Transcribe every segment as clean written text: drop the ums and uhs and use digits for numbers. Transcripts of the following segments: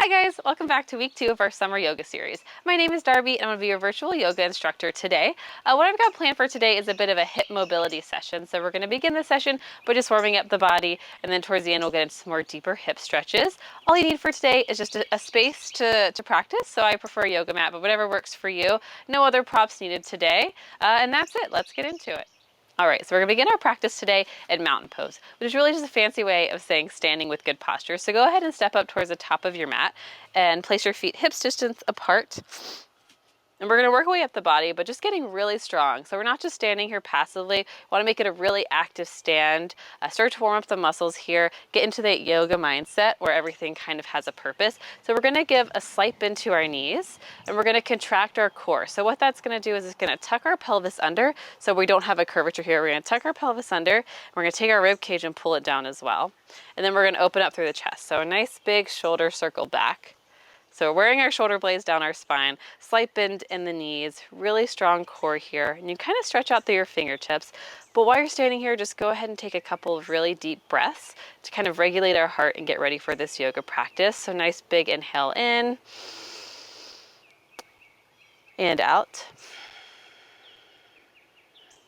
Hi guys, welcome back to week 2 of our summer yoga series. My name is Darby and I'm going to be your virtual yoga instructor today. What I've got planned for today is a bit of a hip mobility session. So we're going to begin the session by just warming up the body, and then towards the end we'll get into some more deeper hip stretches. All you need for today is just a space to practice. So I prefer a yoga mat, but whatever works for you. No other props needed today. And that's it. Let's get into it. All right, so we're gonna begin our practice today in mountain pose, which is really just a fancy way of saying standing with good posture. So go ahead and step up towards the top of your mat and place your feet hips distance apart. And we're gonna work our way up the body, but just getting really strong. So we're not just standing here passively. We wanna make it a really active stand. Start to warm up the muscles here. Get into that yoga mindset where everything kind of has a purpose. So we're gonna give a slight bend to our knees, and we're gonna contract our core. So what that's gonna do is it's gonna tuck our pelvis under, so we don't have a curvature here. We're gonna tuck our pelvis under. We're gonna take our rib cage and pull it down as well. And then we're gonna open up through the chest. So a nice big shoulder circle back. So we're wearing our shoulder blades down our spine, slight bend in the knees, really strong core here, and you kind of stretch out through your fingertips. But while you're standing here, just go ahead and take a couple of really deep breaths to kind of regulate our heart and get ready for this yoga practice. So nice big inhale in and out.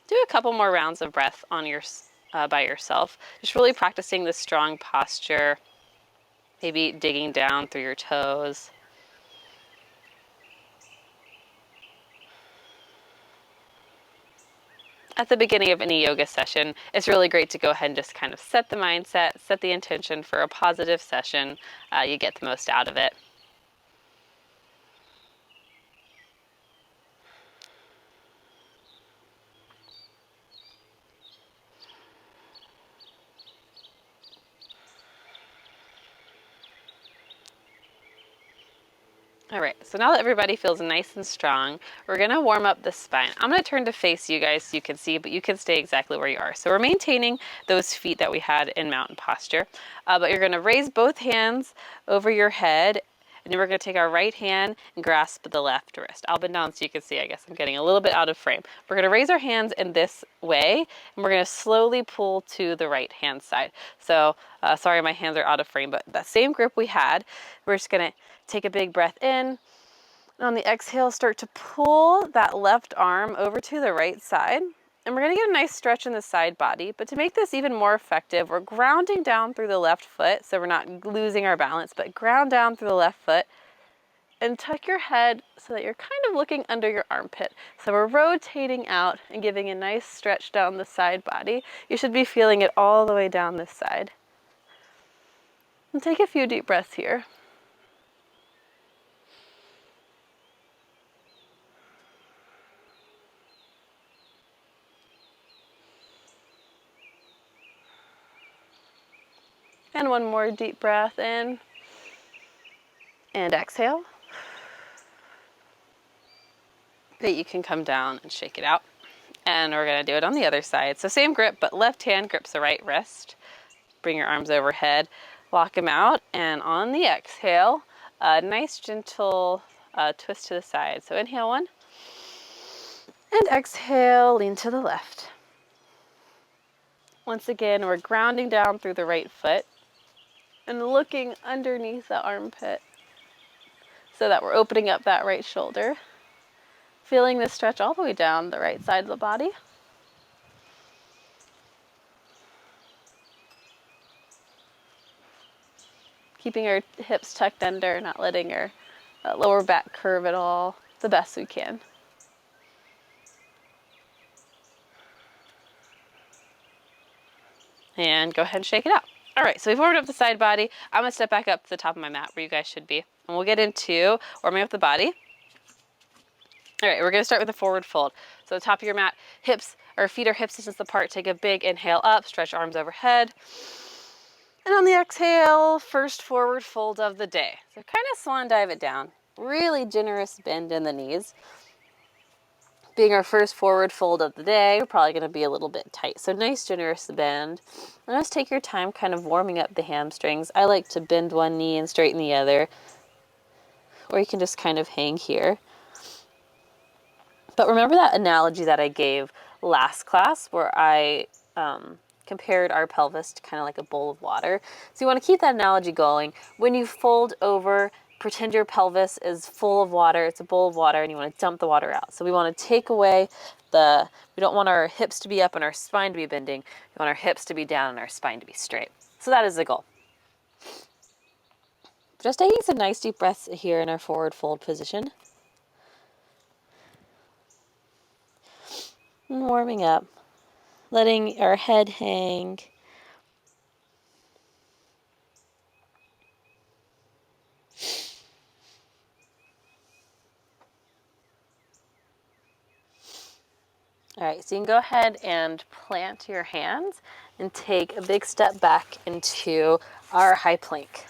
Do a couple more rounds of breath on your by yourself, just really practicing this strong posture, maybe digging down through your toes. At the beginning of any yoga session, it's really great to go ahead and just kind of set the mindset, set the intention for a positive session. You get the most out of it. All right, so now that everybody feels nice and strong, we're gonna warm up the spine. I'm gonna turn to face you guys so you can see, but you can stay exactly where you are. So we're maintaining those feet that we had in mountain posture, but you're gonna raise both hands over your head, and then we're gonna take our right hand and grasp the left wrist. I'll bend down so you can see. I guess I'm getting a little bit out of frame. We're gonna raise our hands in this way, and we're gonna slowly pull to the right hand side. So, sorry my hands are out of frame, but that same grip we had, we're just gonna take a big breath in, and on the exhale, start to pull that left arm over to the right side. And we're gonna get a nice stretch in the side body, but to make this even more effective, we're grounding down through the left foot, so we're not losing our balance, but ground down through the left foot and tuck your head so that you're kind of looking under your armpit. So we're rotating out and giving a nice stretch down the side body. You should be feeling it all the way down this side. And take a few deep breaths here. And one more deep breath in and exhale. That you can come down and shake it out. And we're gonna do it on the other side. So same grip, but left hand grips the right wrist. Bring your arms overhead, lock them out, and on the exhale, a nice gentle twist to the side. So inhale one, and exhale, lean to the left. Once again, we're grounding down through the right foot and looking underneath the armpit so that we're opening up that right shoulder. Feeling this stretch all the way down the right side of the body. Keeping our hips tucked under, not letting our lower back curve at all, the best we can. And go ahead and shake it out. All right, so we've warmed up the side body. I'm gonna step back up to the top of my mat where you guys should be. And we'll get into warming up the body. All right, we're gonna start with a forward fold. So the top of your mat, hips or feet are hips distance apart. Take a big inhale up, stretch arms overhead. And on the exhale, first forward fold of the day. So kind of swan dive it down. Really generous bend in the knees. Being our first forward fold of the day, we're probably gonna be a little bit tight. So nice generous bend. And just take your time kind of warming up the hamstrings. I like to bend one knee and straighten the other. Or you can just kind of hang here. But remember that analogy that I gave last class where I compared our pelvis to kind of like a bowl of water. So you want to keep that analogy going. When you fold over pretend your pelvis is full of water. It's a bowl of water and you want to dump the water out. So we want to take away we don't want our hips to be up and our spine to be bending. We want our hips to be down and our spine to be straight. So that is the goal. Just taking some nice deep breaths here in our forward fold position. And warming up, letting our head hang. All right, so you can go ahead and plant your hands and take a big step back into our high plank.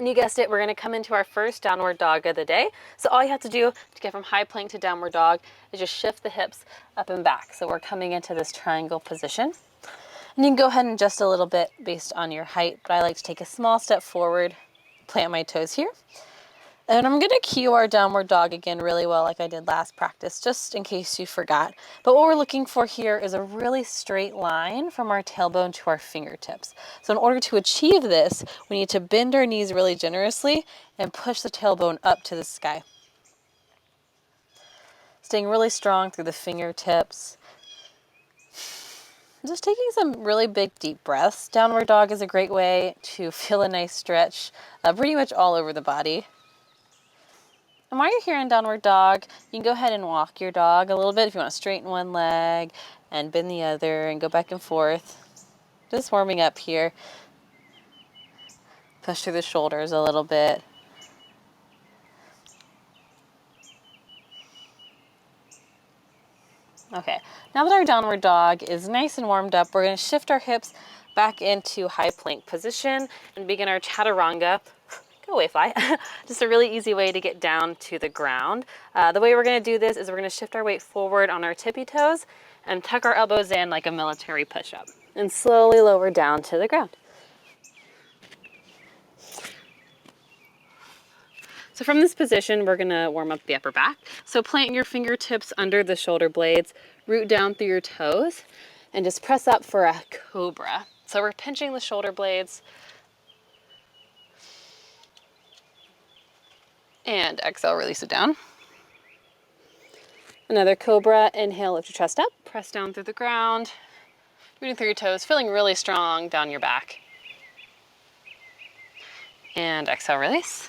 And you guessed it, we're gonna come into our first downward dog of the day. So all you have to do to get from high plank to downward dog is just shift the hips up and back. So we're coming into this triangle position. And you can go ahead and adjust a little bit based on your height, but I like to take a small step forward, plant my toes here. And I'm gonna cue our downward dog again really well like I did last practice, just in case you forgot. But what we're looking for here is a really straight line from our tailbone to our fingertips. So in order to achieve this, we need to bend our knees really generously and push the tailbone up to the sky. Staying really strong through the fingertips. Just taking some really big deep breaths. Downward dog is a great way to feel a nice stretch pretty much all over the body. And while you're here in downward dog, you can go ahead and walk your dog a little bit if you want to straighten one leg and bend the other and go back and forth. Just warming up here. Push through the shoulders a little bit. Okay, now that our downward dog is nice and warmed up, we're going to shift our hips back into high plank position and begin our chaturanga. Go away, fly. Just a really easy way to get down to the ground. The way we're going to do this is we're going to shift our weight forward on our tippy toes and tuck our elbows in like a military push-up and slowly lower down to the ground. So from this position, we're going to warm up the upper back. So plant your fingertips under the shoulder blades, root down through your toes, and just press up for a cobra. So we're pinching the shoulder blades. And exhale, release it down. Another cobra, inhale, lift your chest up, press down through the ground, rooting through your toes, feeling really strong down your back. And exhale, release.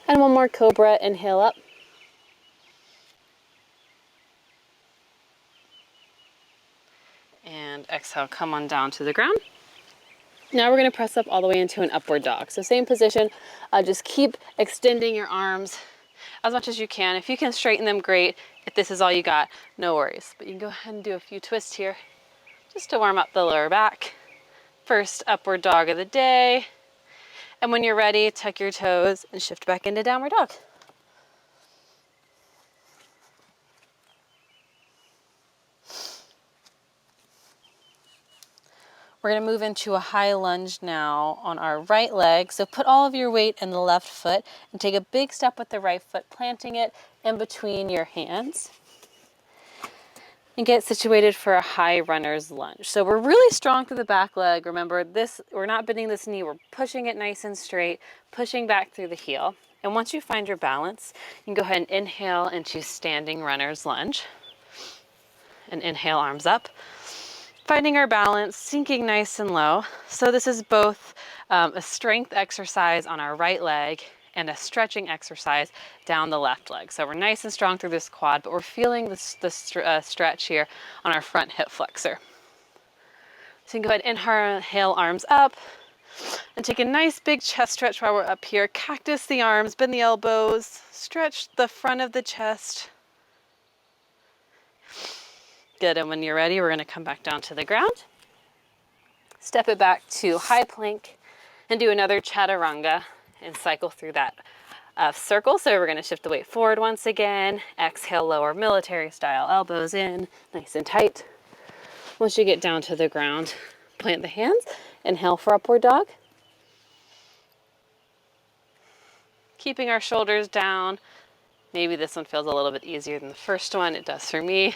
And one more cobra, inhale up. And exhale, come on down to the ground. Now we're going to press up all the way into an upward dog. So same position, just keep extending your arms as much as you can. If you can straighten them, great. If this is all you got, no worries. But you can go ahead and do a few twists here just to warm up the lower back. First upward dog of the day. And when you're ready, tuck your toes and shift back into downward dog. We're going to move into a high lunge now on our right leg. So put all of your weight in the left foot and take a big step with the right foot, planting it in between your hands. And get situated for a high runner's lunge. So we're really strong through the back leg. Remember this, we're not bending this knee, we're pushing it nice and straight, pushing back through the heel. And once you find your balance, you can go ahead and inhale into standing runner's lunge. And inhale, arms up. Finding our balance, sinking nice and low. So this is both a strength exercise on our right leg and a stretching exercise down the left leg. So we're nice and strong through this quad, but we're feeling this stretch here on our front hip flexor. So you can go ahead and inhale, arms up, and take a nice big chest stretch while we're up here. Cactus the arms, bend the elbows, stretch the front of the chest. Good, and when you're ready, we're gonna come back down to the ground. Step it back to high plank and do another chaturanga and cycle through that circle. So we're gonna shift the weight forward once again. Exhale, lower military style, elbows in, nice and tight. Once you get down to the ground, plant the hands, inhale for upward dog. Keeping our shoulders down. Maybe this one feels a little bit easier than the first one. It does for me.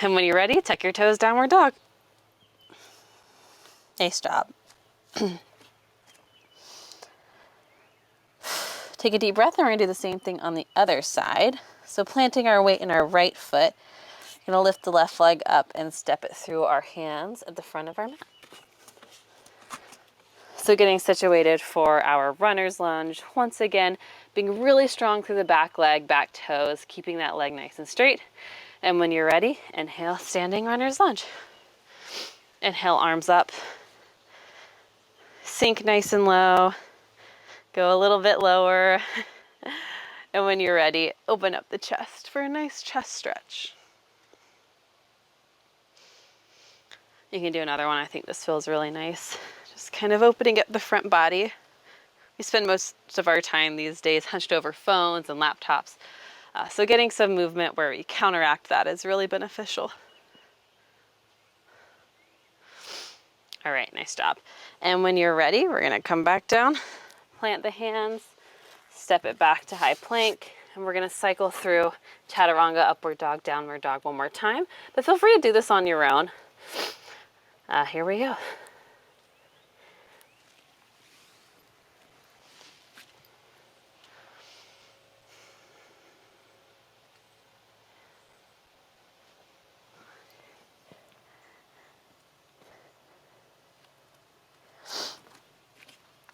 And when you're ready, tuck your toes, downward dog. Nice job. Take a deep breath, and we're gonna do the same thing on the other side. So planting our weight in our right foot, we're gonna lift the left leg up and step it through our hands at the front of our mat. So getting situated for our runner's lunge. Once again, being really strong through the back leg, back toes, keeping that leg nice and straight. And when you're ready, inhale, standing runner's lunge. Inhale, arms up. Sink nice and low. Go a little bit lower. And when you're ready, open up the chest for a nice chest stretch. You can do another one. I think this feels really nice. Just kind of opening up the front body. We spend most of our time these days hunched over phones and laptops. So getting some movement where we counteract that is really beneficial. All right, nice job. And when you're ready, we're gonna come back down, plant the hands, step it back to high plank, and we're gonna cycle through chaturanga, upward dog, downward dog one more time. But feel free to do this on your own. Here we go.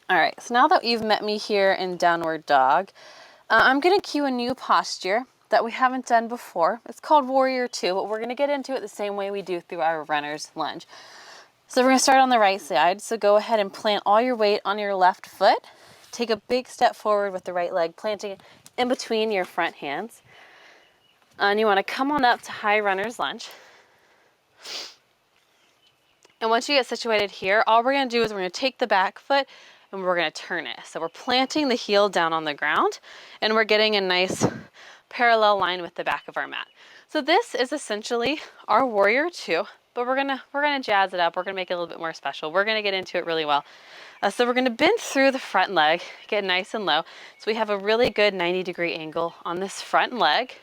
All right, so now that you've met me here in downward dog, I'm gonna cue a new posture that we haven't done before. It's called Warrior Two, but we're gonna get into it the same way we do through our runner's lunge. So we're gonna start on the right side. So go ahead and plant all your weight on your left foot. Take a big step forward with the right leg, planting it in between your front hands. And you wanna come on up to high runner's lunge. And once you get situated here, all we're gonna do is we're gonna take the back foot and we're gonna turn it. So we're planting the heel down on the ground and we're getting a nice parallel line with the back of our mat. So this is essentially our Warrior Two, but we're gonna jazz it up. We're gonna make it a little bit more special. We're gonna get into it really well. So we're gonna bend through the front leg, get nice and low. So we have a really good 90-degree angle on this front leg.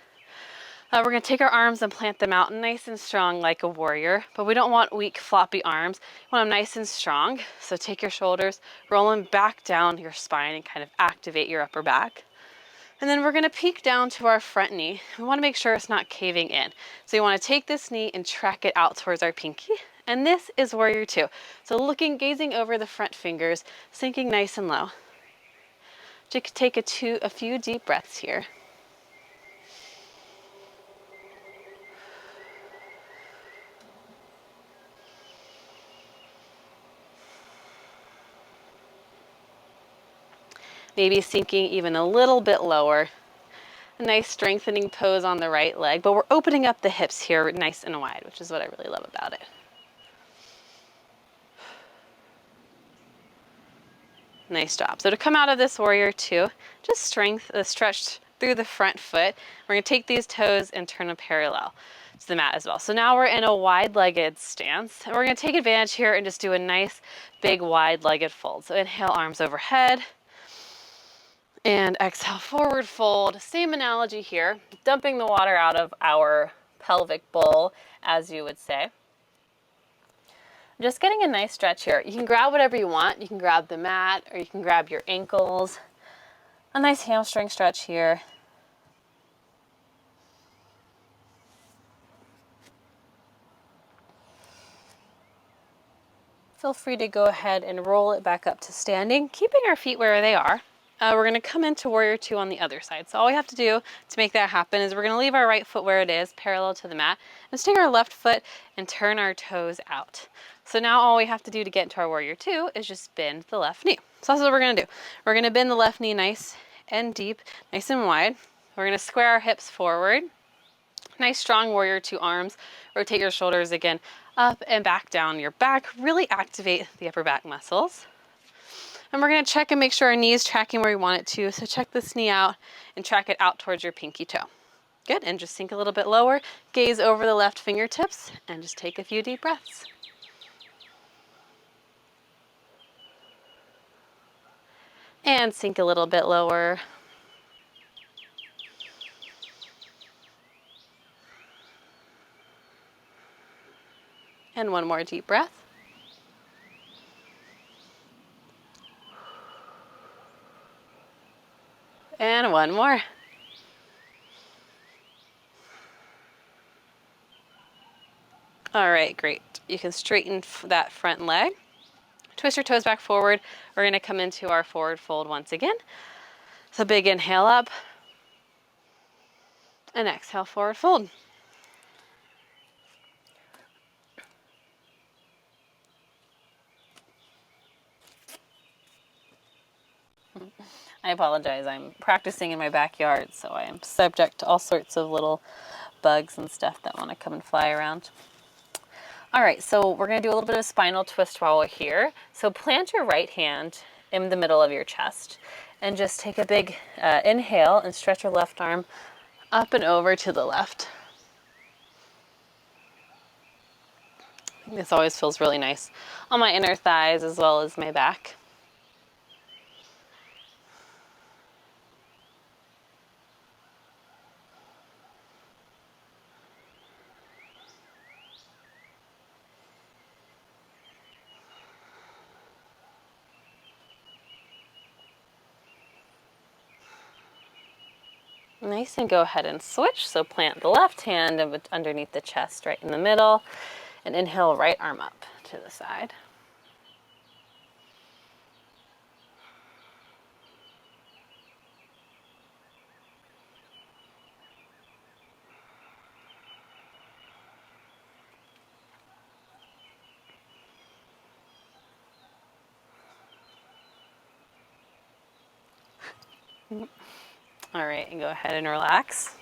We're gonna take our arms and plant them out nice and strong like a warrior, but we don't want weak, floppy arms. We want them nice and strong. So take your shoulders, roll them back down your spine and kind of activate your upper back. And then we're gonna peek down to our front knee. We wanna make sure it's not caving in. So you wanna take this knee and track it out towards our pinky. And this is Warrior Two. So gazing over the front fingers, sinking nice and low. Just take a few deep breaths here. Maybe sinking even a little bit lower. A nice strengthening pose on the right leg, but we're opening up the hips here nice and wide, which is what I really love about it. Nice job. So to come out of this Warrior Two, just stretch through the front foot. We're gonna take these toes and turn them parallel to the mat as well. So now we're in a wide-legged stance, and we're gonna take advantage here and just do a nice, big, wide-legged fold. So inhale, arms overhead. And exhale, forward fold. Same analogy here, dumping the water out of our pelvic bowl, as you would say. Just getting a nice stretch here. You can grab whatever you want. You can grab the mat or you can grab your ankles. A nice hamstring stretch here. Feel free to go ahead and roll it back up to standing, keeping our feet where they are. We're gonna come into Warrior Two on the other side. So all we have to do to make that happen is we're gonna leave our right foot where it is, parallel to the mat, and take our left foot and turn our toes out. So now all we have to do to get into our Warrior Two is just bend the left knee. So that's what we're gonna do. We're gonna bend the left knee nice and deep, nice and wide. We're gonna square our hips forward. Nice strong Warrior Two arms. Rotate your shoulders again up and back down your back. Really activate the upper back muscles. And we're gonna check and make sure our knee is tracking where we want it to. So check this knee out and track it out towards your pinky toe. Good, and just sink a little bit lower. Gaze over the left fingertips and just take a few deep breaths. And sink a little bit lower. And one more deep breath. And one more. All right, great. You can straighten that front leg. Twist your toes back forward. We're going to come into our forward fold once again. So big inhale up. And exhale, forward fold. I apologize. I'm practicing in my backyard, so I am subject to all sorts of little bugs and stuff that want to come and fly around. All right, so we're going to do a little bit of a spinal twist while we're here. So plant your right hand in the middle of your chest and just take a big inhale and stretch your left arm up and over to the left. This always feels really nice on my inner thighs as well as my back. Nice, and go ahead and switch. So plant the left hand underneath the chest right in the middle and inhale, right arm up to the side. All right, and go ahead and relax.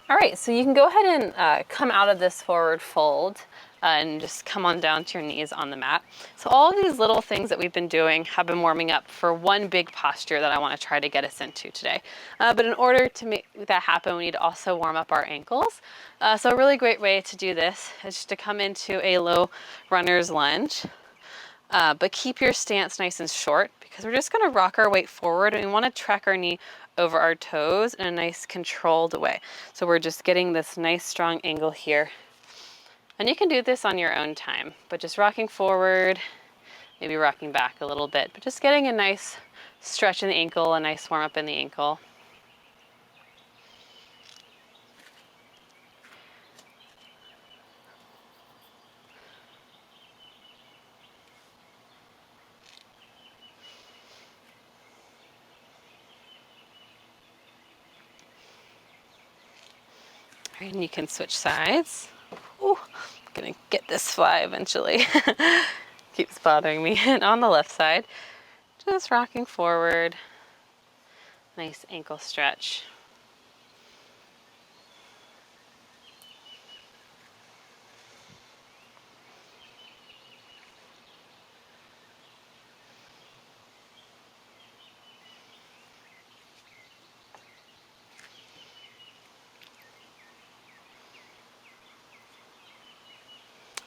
All right, so you can go ahead and come out of this forward fold and just come on down to your knees on the mat. So all of these little things that we've been doing have been warming up for one big posture that I want to try to get us into today. But in order to make that happen, we need to also warm up our ankles. So a really great way to do this is just to come into a low runner's lunge. But keep your stance nice and short because we're just going to rock our weight forward and we want to track our knee over our toes in a nice controlled way. So we're just getting this nice strong angle here. And you can do this on your own time, but just rocking forward, maybe rocking back a little bit, but just getting a nice stretch in the ankle, a nice warm up in the ankle. And you can switch sides. Ooh, I'm gonna get this fly eventually. Keeps bothering me. And on the left side, just rocking forward. Nice ankle stretch.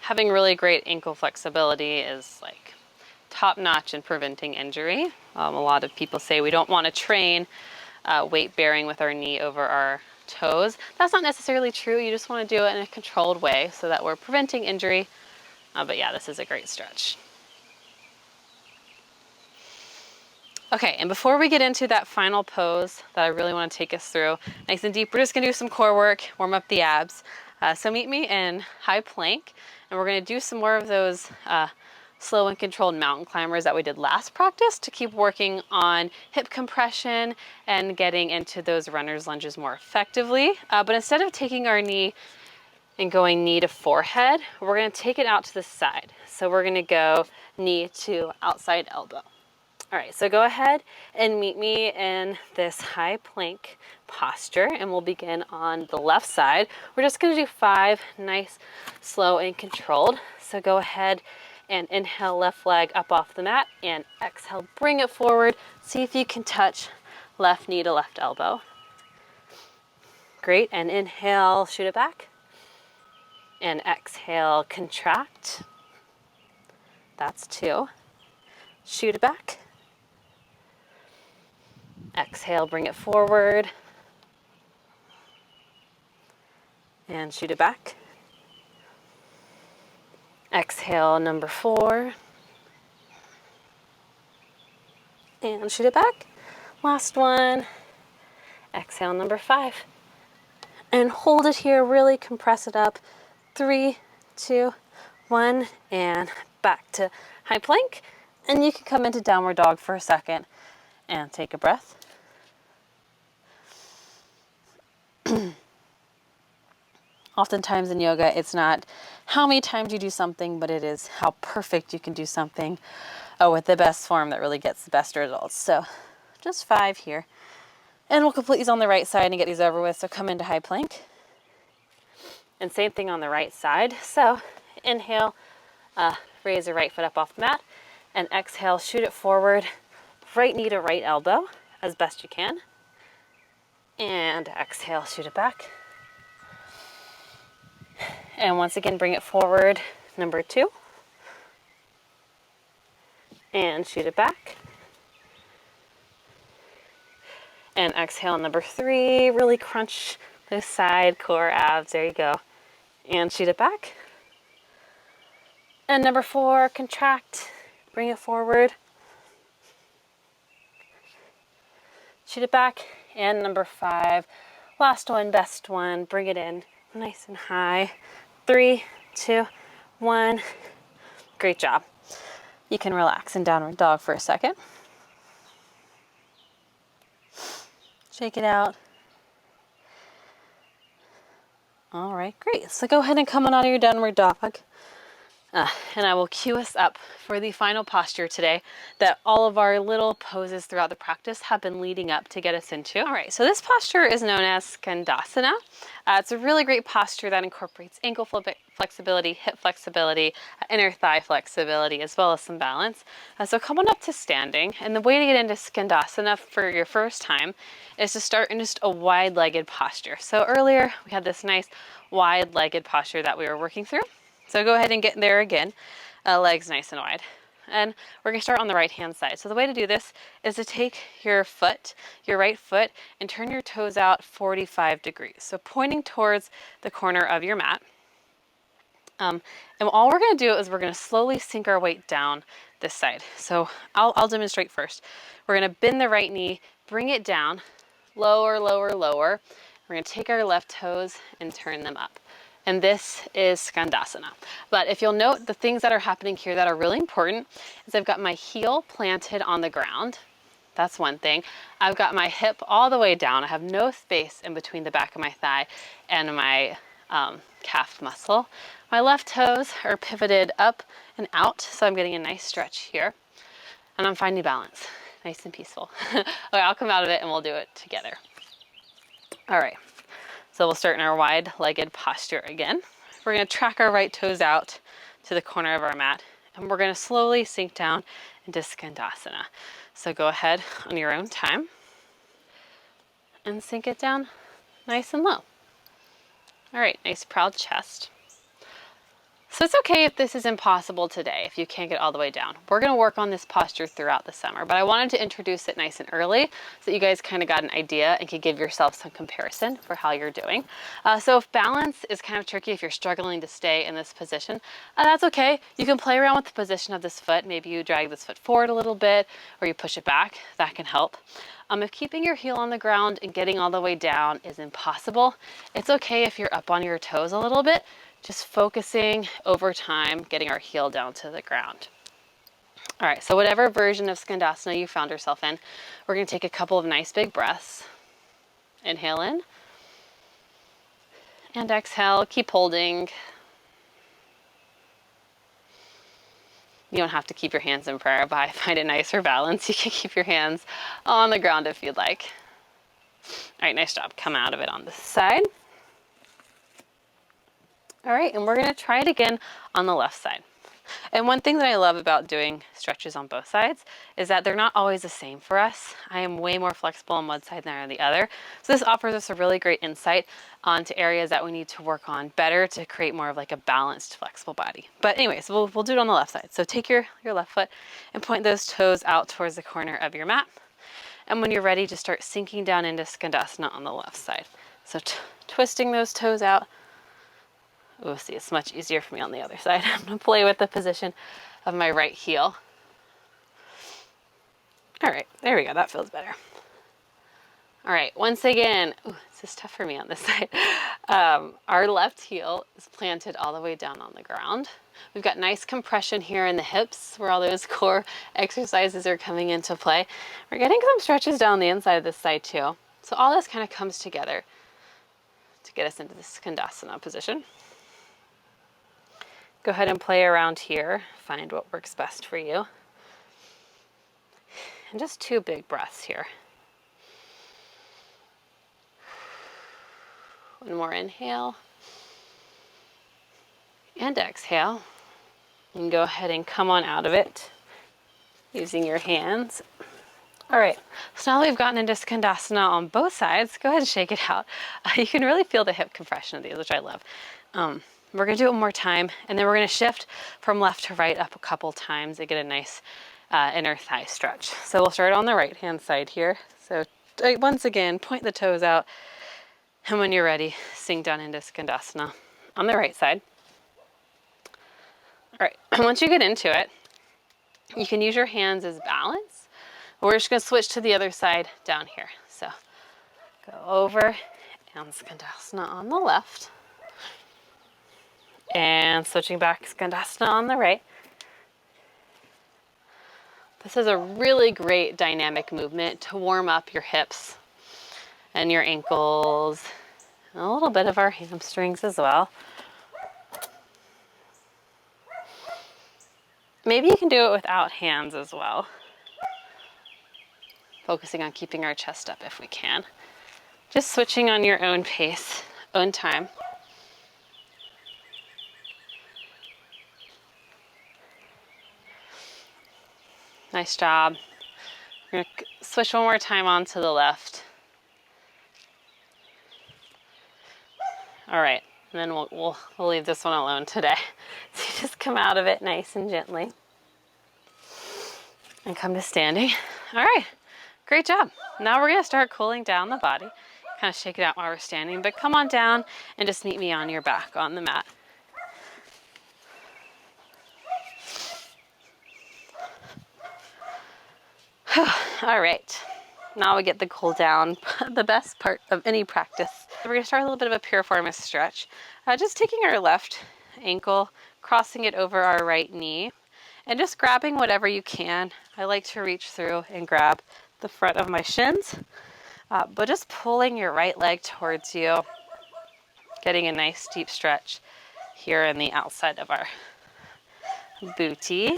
Having really great ankle flexibility is like top notch in preventing injury. A lot of people say we don't want to train weight bearing with our knee over our toes. That's not necessarily true. You just want to do it in a controlled way so that we're preventing injury. But yeah, this is a great stretch. Okay, and before we get into that final pose that I really want to take us through, nice and deep, we're just going to do some core work, warm up the abs. So meet me in high plank, and we're going to do some more of those slow and controlled mountain climbers that we did last practice to keep working on hip compression and getting into those runner's lunges more effectively. But instead of taking our knee and going knee to forehead, we're going to take it out to the side. So we're going to go knee to outside elbow. All right, so go ahead and meet me in this high plank posture, and we'll begin on the left side. We're just going to do 5 nice, slow, and controlled. So go ahead and inhale left leg up off the mat, and exhale, bring it forward. See if you can touch left knee to left elbow. Great, and inhale, shoot it back. And exhale, contract. That's 2. Shoot it back. Exhale, bring it forward. And shoot it back. Exhale, number 4. and shoot it back. Last one. Exhale, number 5. And hold it here, really compress it up. 3, 2, 1, and back to high plank. And you can come into downward dog for a second and take a breath. Oftentimes in yoga, it's not how many times you do something, but it is how perfect you can do something with the best form that really gets the best results. So just 5 here. And we'll complete these on the right side and get these over with. So come into high plank. And same thing on the right side. So inhale, raise the right foot up off the mat. And exhale, shoot it forward. Right knee to right elbow as best you can. And exhale, shoot it back. And once again, bring it forward, number 2. And shoot it back. And exhale, number 3. Really crunch those side core abs. There you go. And shoot it back. And number 4, contract. Bring it forward. Shoot it back. And number 5, last one, best one. Bring it in nice and high. 3, 2, 1. Great job. You can relax in downward dog for a second. Shake it out. All right, great. So go ahead and come on out of your downward dog. And I will cue us up for the final posture today that all of our little poses throughout the practice have been leading up to get us into. All right, so this posture is known as Skandasana. It's a really great posture that incorporates ankle flexibility, hip flexibility, inner thigh flexibility, as well as some balance. So come on up to standing. And the way to get into Skandasana for your first time is to start in just a wide-legged posture. So earlier we had this nice wide-legged posture that we were working through. So go ahead and get there again, legs nice and wide. And we're going to start on the right-hand side. So the way to do this is to take your foot, your right foot, and turn your toes out 45 degrees. So pointing towards the corner of your mat. And all we're going to do is we're going to slowly sink our weight down this side. So I'll demonstrate first. We're going to bend the right knee, bring it down, lower, lower, lower. We're going to take our left toes and turn them up. And this is Skandasana. But if you'll note, the things that are happening here that are really important is I've got my heel planted on the ground. That's one thing. I've got my hip all the way down. I have no space in between the back of my thigh and my calf muscle. My left toes are pivoted up and out, so I'm getting a nice stretch here. And I'm finding balance, nice and peaceful. Okay, I'll come out of it and we'll do it together. All right. So we'll start in our wide-legged posture again. We're going to track our right toes out to the corner of our mat, and we're going to slowly sink down into Skandasana. So go ahead on your own time and sink it down nice and low. All right, nice proud chest. So it's okay if this is impossible today, if you can't get all the way down. We're going to work on this posture throughout the summer, but I wanted to introduce it nice and early so that you guys kind of got an idea and could give yourself some comparison for how you're doing. So if balance is kind of tricky, if you're struggling to stay in this position, that's okay. You can play around with the position of this foot. Maybe you drag this foot forward a little bit or you push it back. That can help. If keeping your heel on the ground and getting all the way down is impossible, it's okay if you're up on your toes a little bit. Just focusing over time, getting our heel down to the ground. All right, so whatever version of Skandasana you found yourself in, we're going to take a couple of nice big breaths. Inhale in. And exhale, keep holding. You don't have to keep your hands in prayer, but I find it nice for balance. You can keep your hands on the ground if you'd like. All right, nice job. Come out of it on this side. All right, and we're going to try it again on the left side. And one thing that I love about doing stretches on both sides is that they're not always the same for us. I am way more flexible on one side than on the other. So this offers us a really great insight onto areas that we need to work on better to create more of like a balanced, flexible body. But anyways, we'll do it on the left side. So take your left foot and point those toes out towards the corner of your mat. And when you're ready, just start sinking down into Skandasana on the left side. So twisting those toes out. Oh, see, it's much easier for me on the other side. I'm going to play with the position of my right heel. All right, there we go. That feels better. All right, once again, ooh, this is tough for me on this side. Our left heel is planted all the way down on the ground. We've got nice compression here in the hips where all those core exercises are coming into play. We're getting some stretches down the inside of this side too. So all this kind of comes together to get us into this Skandasana position. Go ahead and play around here. Find what works best for you. And just 2 big breaths here. One more inhale. And exhale. You can go ahead and come on out of it using your hands. All right, so now that we've gotten into Skandasana on both sides, go ahead and shake it out. You can really feel the hip compression of these, which I love. We're gonna do it one more time, and then we're gonna shift from left to right up a couple times to get a nice inner thigh stretch. So we'll start on the right-hand side here. So once again, point the toes out, and when you're ready, sink down into Skandasana on the right side. All right, once you get into it, you can use your hands as balance. We're just gonna switch to the other side down here. So go over and Skandasana on the left. And switching back, Skandasana on the right. This is a really great dynamic movement to warm up your hips and your ankles, and a little bit of our hamstrings as well. Maybe you can do it without hands as well. Focusing on keeping our chest up if we can. Just switching on your own pace, own time. Nice job. We're going to switch one more time onto the left. All right, and then we'll leave this one alone today. So you just come out of it nice and gently. And come to standing. All right, great job. Now we're gonna start cooling down the body. Kind of shake it out while we're standing, but come on down and just meet me on your back on the mat. All right, now we get the cool down, the best part of any practice. We're gonna start a little bit of a piriformis stretch. Just taking our left ankle, crossing it over our right knee, and just grabbing whatever you can. I like to reach through and grab the front of my shins, but just pulling your right leg towards you, getting a nice deep stretch here in the outside of our booty.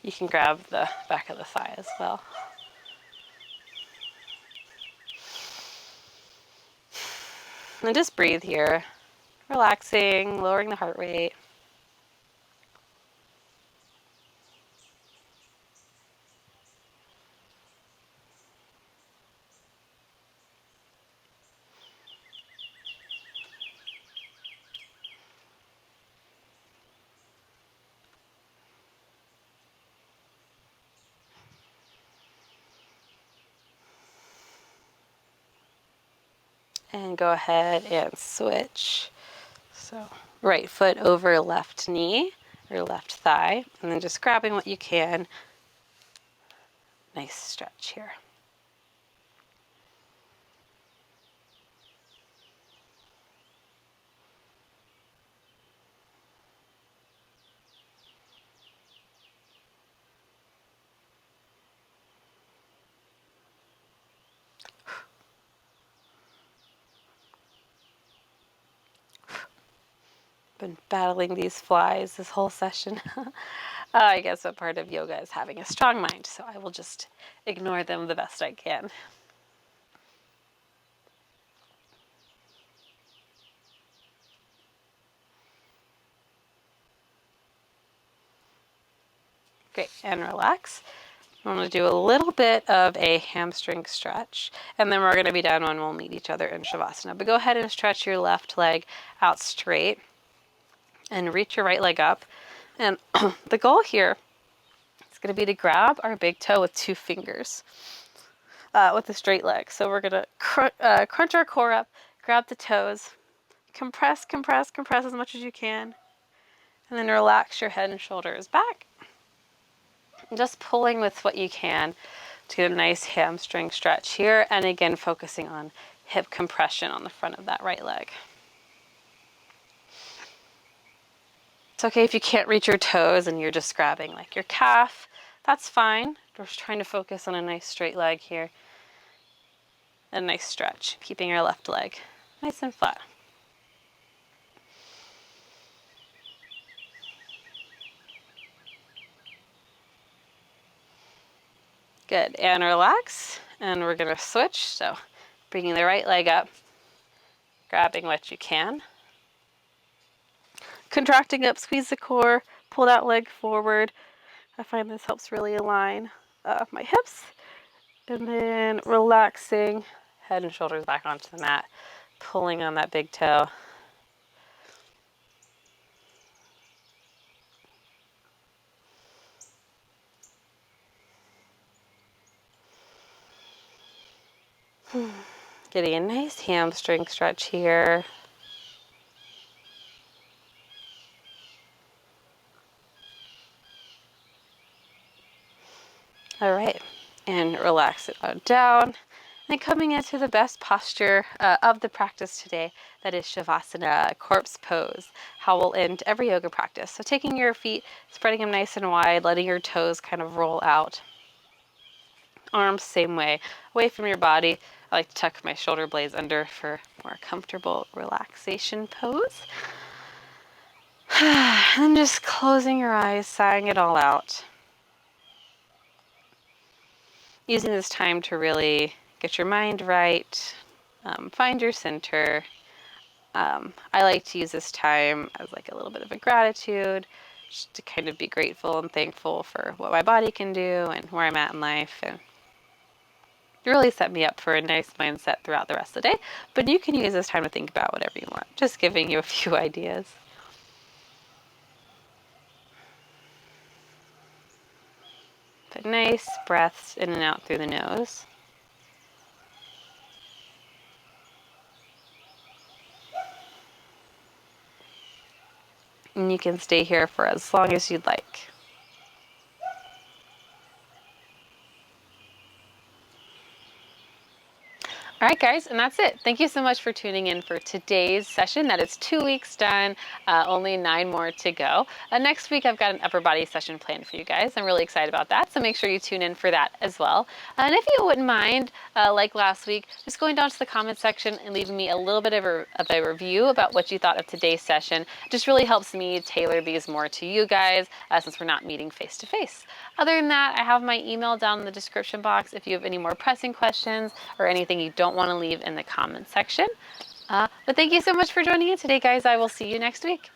You can grab the back of the thigh as well. And just breathe here, relaxing, lowering the heart rate. And go ahead and switch. So right foot over left knee or left thigh, and then just grabbing what you can. Nice stretch here. Been battling these flies this whole session. I guess a part of yoga is having a strong mind, so I will just ignore them the best I can. Great, and relax. I'm going to do a little bit of a hamstring stretch, and then we're going to be done when we'll meet each other in Shavasana. But go ahead and stretch your left leg out straight and reach your right leg up. And the goal here is going to be to grab our big toe with 2 fingers with a straight leg. So we're going to crunch our core up, grab the toes, compress, compress, compress as much as you can, and then relax your head and shoulders back. And just pulling with what you can to get a nice hamstring stretch here. And again, focusing on hip compression on the front of that right leg. It's okay if you can't reach your toes and you're just grabbing like your calf. That's fine. We're just trying to focus on a nice straight leg here. And a nice stretch, keeping your left leg nice and flat. Good, and relax. And we're gonna switch. So bringing the right leg up, grabbing what you can. Contracting up, squeeze the core, pull that leg forward. I find this helps really align my hips. And then relaxing, head and shoulders back onto the mat, pulling on that big toe. Getting a nice hamstring stretch here. All right, and relax it on down. And coming into the best posture of the practice today, that is Shavasana, corpse pose, how we'll end every yoga practice. So taking your feet, spreading them nice and wide, letting your toes kind of roll out. Arms same way, away from your body. I like to tuck my shoulder blades under for more comfortable relaxation pose. And just closing your eyes, sighing it all out. Using this time to really get your mind right, find your center. I like to use this time as like a little bit of a gratitude, just to kind of be grateful and thankful for what my body can do and where I'm at in life, and really set me up for a nice mindset throughout the rest of the day. But you can use this time to think about whatever you want, just giving you a few ideas. But nice breaths in and out through the nose. And you can stay here for as long as you'd like. All right, guys, and that's it. Thank you so much for tuning in for today's session. That is 2 weeks done, only 9 more to go. Next week, I've got an upper body session planned for you guys. I'm really excited about that, so make sure you tune in for that as well. And if you wouldn't mind, like last week, just going down to the comment section and leaving me a little bit of a review about what you thought of today's session. It just really helps me tailor these more to you guys, since we're not meeting face to face. Other than that, I have my email down in the description box if you have any more pressing questions or anything you don't want to leave in the comment section. But thank you so much for joining in today, guys. I will see you next week.